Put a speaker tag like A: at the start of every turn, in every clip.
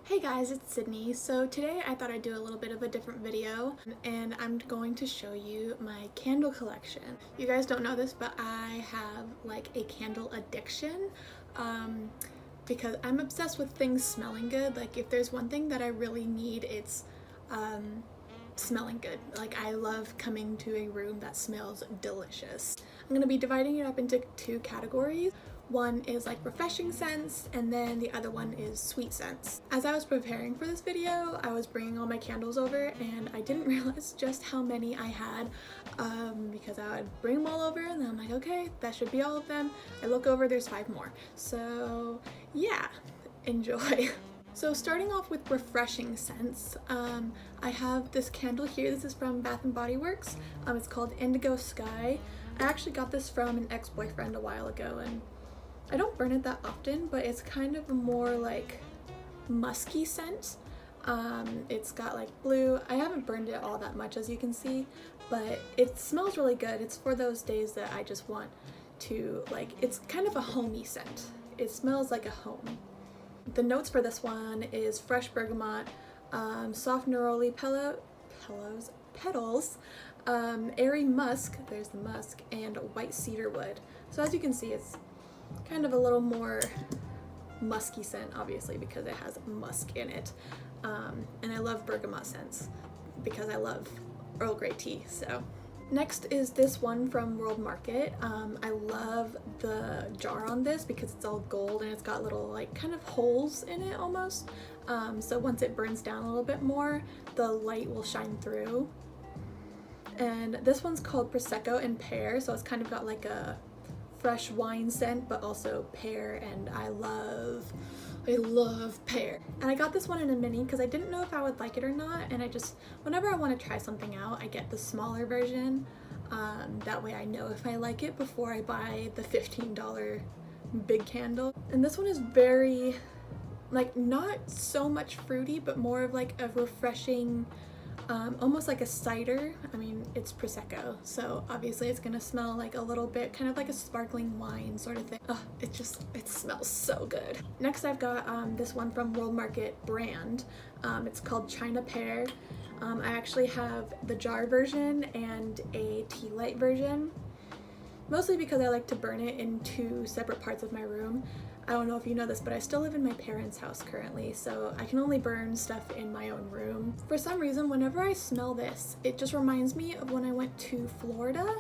A: Hey guys, it's Sydney. So today I thought I'd do a little bit of a different video and I'm going to show you my candle collection. You guys don't know this, but I have like a candle addiction because I'm obsessed with things smelling good. Like if there's one thing that I really need, it's smelling good. Like I love coming to a room that smells delicious. I'm going to be dividing it up into two categories. One is like refreshing scents and then the other one is sweet scents. As I was preparing for this video, I was bringing all my candles over and I didn't realize just how many I had because I would bring them all over and then I'm like, okay, that should be all of them. I look over, there's 5 more. So yeah, enjoy. So starting off with refreshing scents, I have this candle here. This is from Bath & Body Works. It's called Indigo Sky. I actually got this from an ex-boyfriend a while ago and I don't burn it that often, but it's kind of a more like musky scent. It's got like blue. I haven't burned it all that much, as you can see, but it smells really good. It's for those days that I just want to like, it's kind of a homey scent. It smells like a home. The notes for this one is fresh bergamot, soft neroli petals, airy musk, there's the musk, and white cedar wood. So as you can see, it's kind of a little more musky scent, obviously, because it has musk in it. And I love bergamot scents because I love Earl Grey tea. So next is this one from World Market. I love the jar on this because it's all gold and it's got little like kind of holes in it almost. So once it burns down a little bit more, the light will shine through. And this one's called Prosecco and Pear, so it's kind of got like a fresh wine scent, but also pear, and I love pear. And I got this one in a mini because I didn't know if I would like it or not, and I just, whenever I want to try something out, I get the smaller version. That way I know if I like it before I buy the $15 big candle. And this one is very, like, not so much fruity, but more of like a refreshing, almost like a cider. I mean, it's Prosecco, so obviously it's gonna smell like a little bit, kind of like a sparkling wine sort of thing. Oh, it smells so good. Next I've got this one from World Market brand. It's called China Pear. I actually have the jar version and a tea light version, mostly because I like to burn it in 2 separate parts of my room. I don't know if you know this, but I still live in my parents' house currently, so I can only burn stuff in my own room. For some reason, whenever I smell this, it just reminds me of when I went to Florida,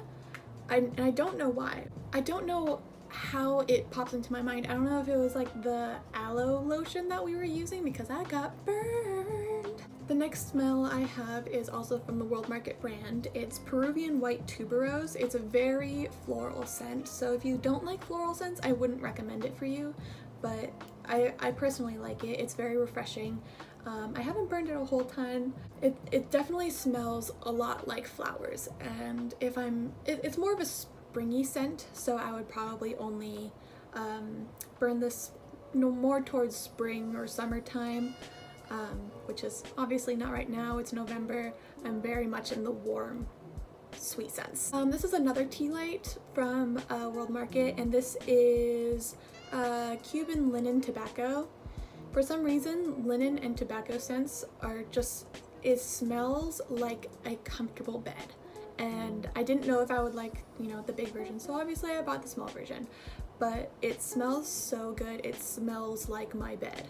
A: and I don't know why. I don't know how it pops into my mind. I don't know if it was like the aloe lotion that we were using because I got burned. The next smell I have is also from the World Market brand. It's Peruvian White Tuberose. It's a very floral scent, so if you don't like floral scents, I wouldn't recommend it for you, but I personally like it. It's very refreshing. I haven't burned it a whole ton. It definitely smells a lot like flowers, and it's more of a springy scent, so I would probably only burn this more towards spring or summertime. Which is obviously not right now. It's November. I'm very much in the warm, sweet scents. This is another tea light from World Market, and this is Cuban linen tobacco. For some reason, linen and tobacco scents are just, it smells like a comfortable bed. And I didn't know if I would like, you know, the big version, so obviously I bought the small version. But it smells so good. It smells like my bed.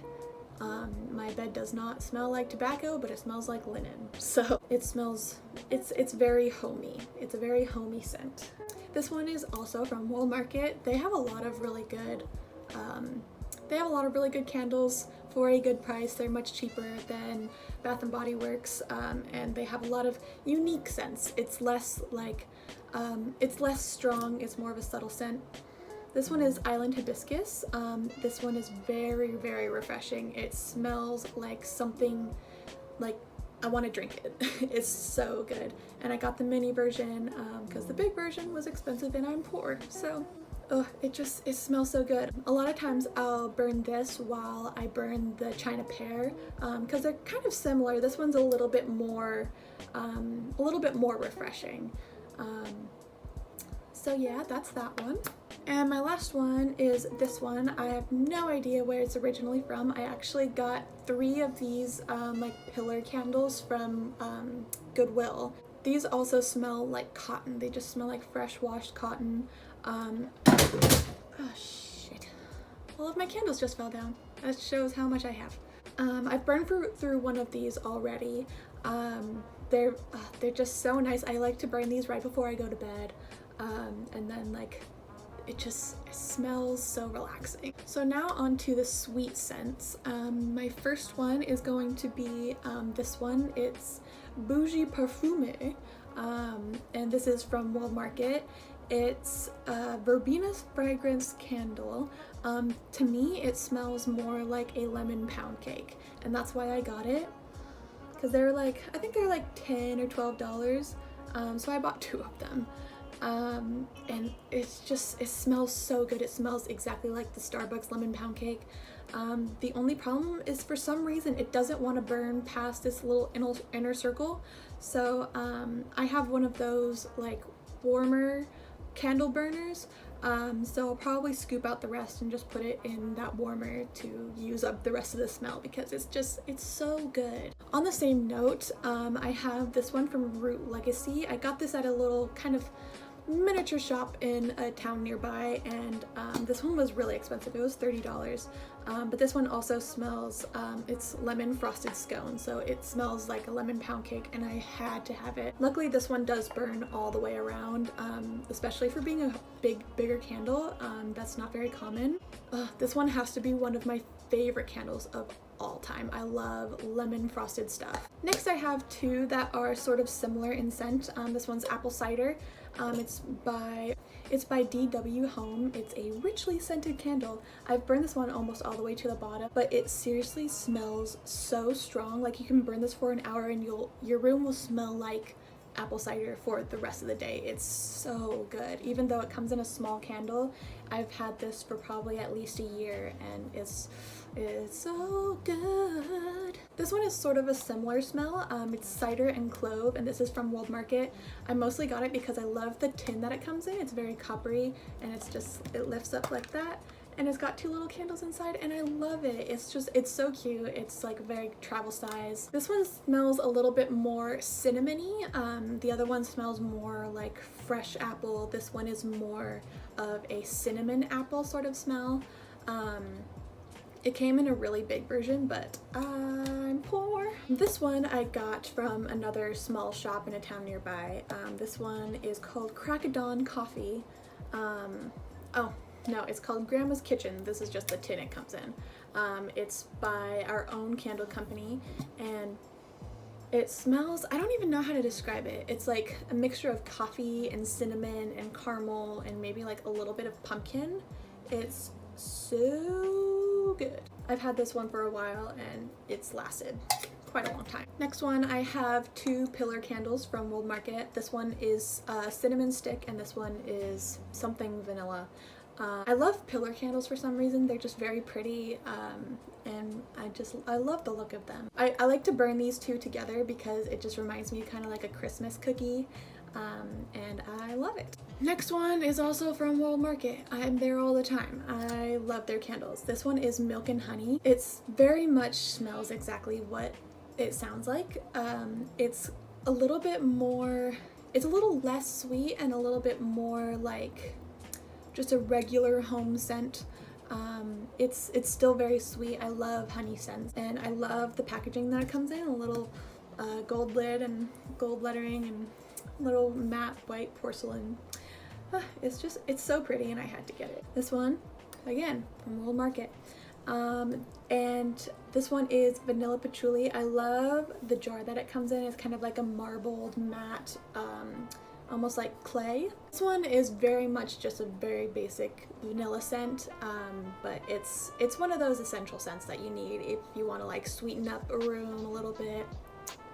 A: My bed does not smell like tobacco, but it smells like linen. So it smells, it's very homey. It's a very homey scent. This one is also from World Market. They have a lot of really good, candles for a good price. They're much cheaper than Bath & Body Works, and they have a lot of unique scents. It's less like, it's less strong. It's more of a subtle scent. This one is Island Hibiscus. This one is very, very refreshing. It smells like something, like I want to drink it. It's so good. And I got the mini version because the big version was expensive and I'm poor. So, it smells so good. A lot of times I'll burn this while I burn the China Pear because they're kind of similar. This one's a little bit more refreshing. So yeah, that's that one. And my last one is this one. I have no idea where it's originally from. I actually got 3 of these like pillar candles from Goodwill. These also smell like cotton. They just smell like fresh washed cotton. Oh shit. All of my candles just fell down. That shows how much I have. I've burned through one of these already. They're just so nice. I like to burn these right before I go to bed. And then like it smells so relaxing. So now on to the sweet scents. My first one is going to be this one. It's Bougie Parfumé, and this is from World Market. It's a verbena fragrance candle. To me, it smells more like a lemon pound cake, and that's why I got it. Because they're like, I think they're like $10 or $12. So I bought 2 of them. And it smells so good. It smells exactly like the Starbucks lemon pound cake. The only problem is for some reason it doesn't want to burn past this little inner circle. So I have one of those like warmer candle burners. So I'll probably scoop out the rest and just put it in that warmer to use up the rest of the smell, because it's so good. On the same note, I have this one from Root Legacy. I got this at a little kind of miniature shop in a town nearby, and this one was really expensive. It was $30. But this one also smells, it's lemon frosted scone, so it smells like a lemon pound cake, and I had to have it. Luckily this one does burn all the way around, especially for being a bigger candle. That's not very common. This one has to be one of my favorite candles of all time. I love lemon frosted stuff. Next I have 2 that are sort of similar in scent. This one's apple cider. It's by DW Home. It's a richly scented candle. I've burned this one almost all the way to the bottom, but it seriously smells so strong. Like you can burn this for an hour and your room will smell like apple cider for the rest of the day. It's so good. Even though it comes in a small candle, I've had this for probably at least a year, and it's so good. This one is sort of a similar smell. It's cider and clove, and this is from World Market. I mostly got it because I love the tin that it comes in. It's very coppery, and it lifts up like that, and it's got 2 little candles inside, and I love it. It's so cute. It's like very travel size. This one smells a little bit more cinnamony. The other one smells more like fresh apple. This one is more of a cinnamon apple sort of smell. It came in a really big version, but I'm poor. This one I got from another small shop in a town nearby. This one is called Crack of Dawn Coffee. Oh, no, it's called Grandma's Kitchen. This is just the tin it comes in. It's by our own candle company, and it smells, I don't even know how to describe it. It's like a mixture of coffee and cinnamon and caramel and maybe like a little bit of pumpkin. It's so good. I've had this one for a while and it's lasted quite a long time. Next one, I have 2 pillar candles from World Market. This one is cinnamon stick, and this one is something vanilla. I love pillar candles for some reason. They're just very pretty, and I love the look of them. I like to burn these 2 together because it just reminds me kind of like a Christmas cookie, and I love it. Next one is also from World Market. I'm there all the time. I love their candles. This one is Milk and Honey. It's very much smells exactly what it sounds like. It's a little bit more, it's a little less sweet and a little bit more like just a regular home scent. It's still very sweet. I love honey scents, and I love the packaging that it comes in, a little gold lid and gold lettering and little matte white porcelain. It's so pretty, and I had to get it. This one, again, from World Market. And this one is Vanilla Patchouli. I love the jar that it comes in. It's kind of like a marbled matte, almost like clay. This one is very much just a very basic vanilla scent, but it's one of those essential scents that you need if you want to like sweeten up a room a little bit.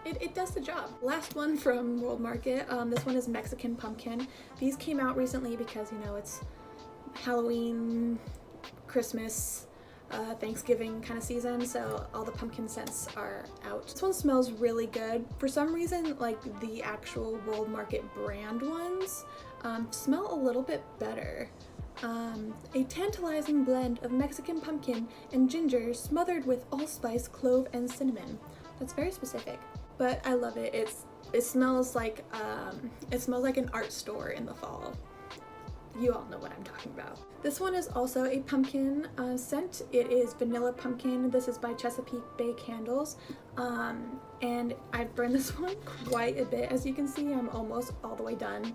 A: It does the job. Last one from World Market. This one is Mexican Pumpkin. These came out recently because, you know, it's Halloween, Christmas, Thanksgiving kind of season, so all the pumpkin scents are out. This one smells really good. For some reason, like the actual World Market brand ones, smell a little bit better. A tantalizing blend of Mexican pumpkin and ginger smothered with allspice, clove, and cinnamon. That's very specific, but I love it. It smells like an art store in the fall. You all know what I'm talking about. This one is also a pumpkin scent. It is Vanilla Pumpkin. This is by Chesapeake Bay Candles. And I've burned this one quite a bit. As you can see, I'm almost all the way done.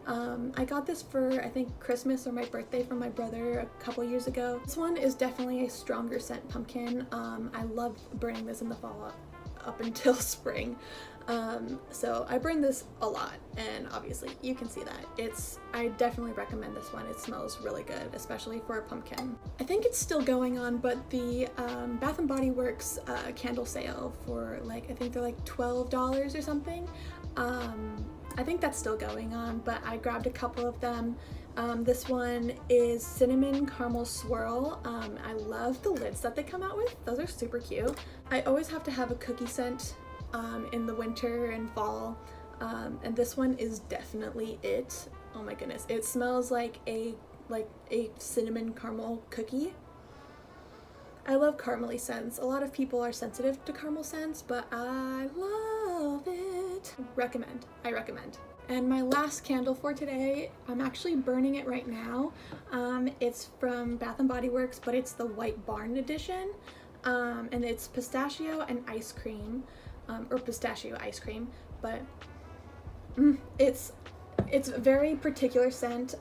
A: I got this for, I think, Christmas or my birthday from my brother a couple years ago. This one is definitely a stronger scent pumpkin. I love burning this in the fall up until spring. So I burn this a lot, and obviously you can see that. I definitely recommend this one. It smells really good, especially for a pumpkin. I think it's still going on, but the Bath & Body Works candle sale for I think they're like $12 or something. I think that's still going on, but I grabbed a couple of them. This one is Cinnamon Caramel Swirl. I love the lids that they come out with. Those are super cute. I always have to have a cookie scent in the winter and fall, and this one is definitely it. Oh my goodness, it smells like a cinnamon caramel cookie. I love caramely scents. A lot of people are sensitive to caramel scents, but I love it. I recommend. And my last candle for today, I'm actually burning it right now. It's from Bath & Body Works, but it's the White Barn edition, and it's pistachio and ice cream. Or pistachio ice cream, but it's a very particular scent.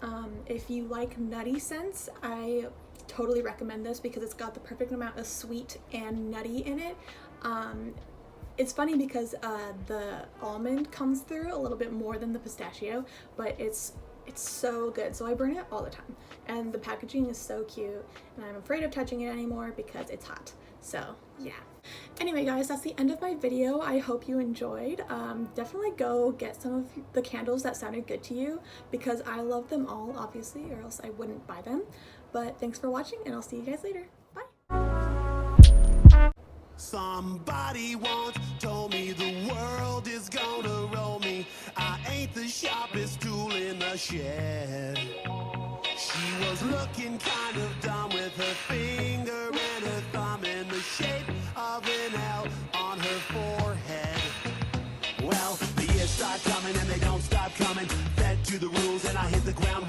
A: If you like nutty scents, I totally recommend this because it's got the perfect amount of sweet and nutty in it. It's funny because the almond comes through a little bit more than the pistachio, but it's so good. So I burn it all the time, and the packaging is so cute, and I'm afraid of touching it anymore because it's hot. So yeah. Anyway guys, that's the end of my video. I hope you enjoyed. Definitely go get some of the candles that sounded good to you because I love them all, obviously, or else I wouldn't buy them. But thanks for watching, and I'll see you guys later. Bye!
B: Somebody once told me the world is gonna roll me. I ain't the sharpest tool in the shed. She was looking kind of dumb with her finger and her thumb in the shape of an L on her forehead. Well, the years start coming and they don't stop coming. Fed to the rules and I hit the ground